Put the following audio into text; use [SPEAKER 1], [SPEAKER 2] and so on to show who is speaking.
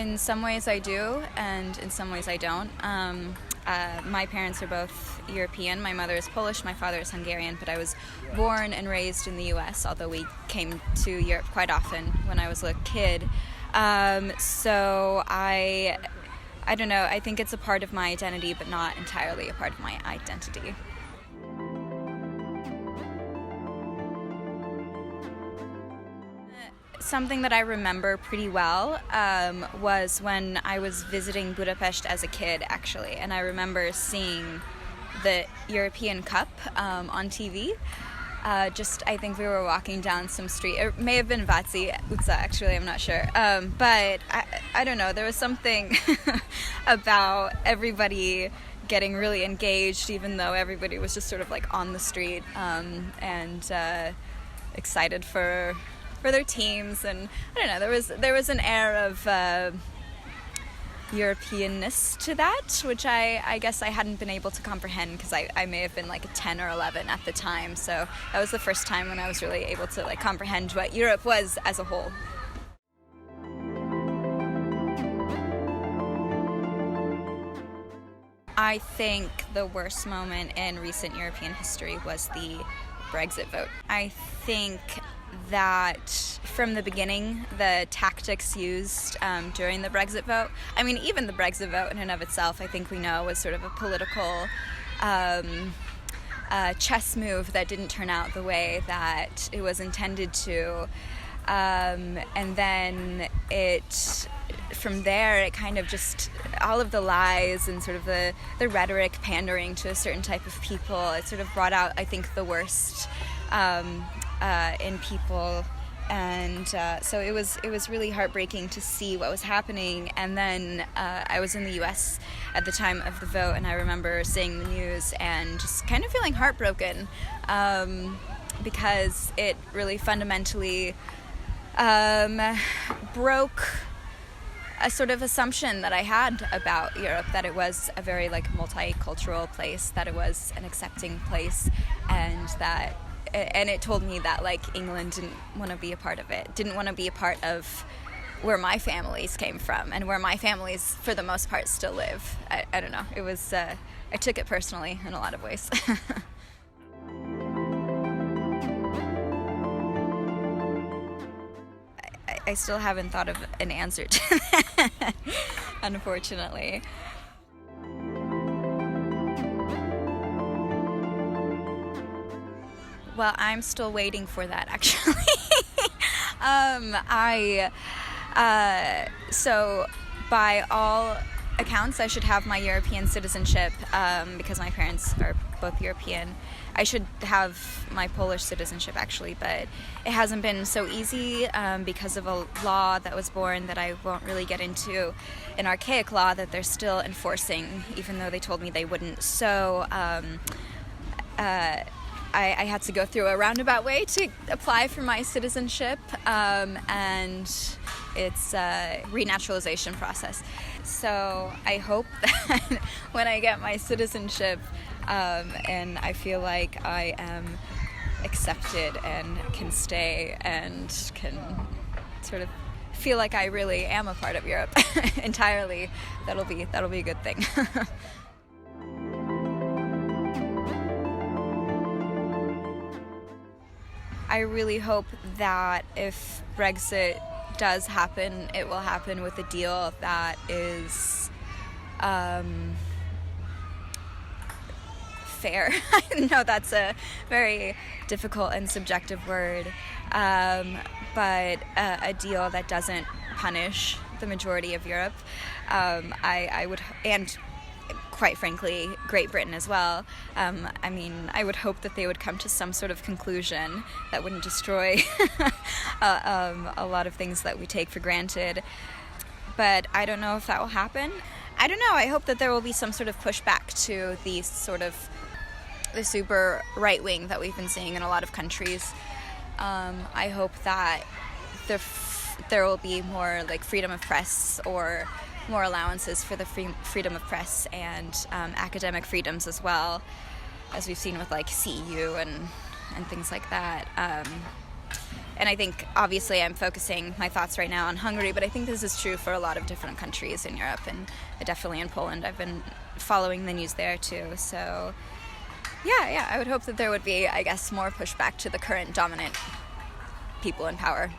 [SPEAKER 1] In some ways I do, and in some ways I don't. My parents are both European. My mother is Polish, my father is Hungarian, but I was born and raised in the U.S., although we came to Europe quite often when I was a kid. So I don't know, I think it's a part of my identity, but not entirely a part of my identity. Something that I remember pretty well was when I was visiting Budapest as a kid, actually, and I remember seeing the European Cup on TV. I think we were walking down some street. It may have been Váci utca, actually, I'm not sure. But I don't know, there was something about everybody getting really engaged, even though everybody was just sort of like on the street and excited for their teams, and I don't know, there was an air of Europeanness to that, which I guess I hadn't been able to comprehend because I may have been like 10 or 11 at the time, so that was the first time when I was really able to like comprehend what Europe was as a whole. I think the worst moment in recent European history was the Brexit vote. I think that from the beginning, the tactics used during the Brexit vote, I mean, even the Brexit vote in and of itself, I think we know was sort of a political chess move that didn't turn out the way that it was intended to. And then from there, it kind of just, all of the lies and sort of the rhetoric pandering to a certain type of people, it sort of brought out, I think, the worst in people, and so it was really heartbreaking to see what was happening. And then I was in the U.S. at the time of the vote, and I remember seeing the news and just kind of feeling heartbroken because it really fundamentally broke a sort of assumption that I had about Europe, that it was a very like multicultural place, that it was an accepting place, and it told me that like England didn't want to be a part of it, didn't want to be a part of where my families came from and where my families for the most part still live. I don't know, it was I took it personally in a lot of ways. I still haven't thought of an answer to that, unfortunately. Well, I'm still waiting for that, actually. So by all accounts, I should have my European citizenship because my parents are both European. I should have my Polish citizenship, actually, but it hasn't been so easy because of a law that was born that I won't really get into, an archaic law that they're still enforcing, even though they told me they wouldn't. So I had to go through a roundabout way to apply for my citizenship, and it's a renaturalization process. So I hope that when I get my citizenship and I feel like I am accepted and can stay and can sort of feel like I really am a part of Europe entirely, that'll be a good thing. I really hope that if Brexit does happen, it will happen with a deal that is fair. I know that's a very difficult and subjective word, but a deal that doesn't punish the majority of Europe. I would, and quite frankly, Great Britain as well. I would hope that they would come to some sort of conclusion that wouldn't destroy a lot of things that we take for granted. But I don't know if that will happen. I don't know. I hope that there will be some sort of pushback to the super right wing that we've been seeing in a lot of countries. I hope that there will be more like freedom of press, or more allowances for the freedom of press and academic freedoms as well, as we've seen with like CEU and things like that. And I think, obviously, I'm focusing my thoughts right now on Hungary, but I think this is true for a lot of different countries in Europe, and definitely in Poland. I've been following the news there, too. So, yeah, I would hope that there would be, I guess, more pushback to the current dominant people in power.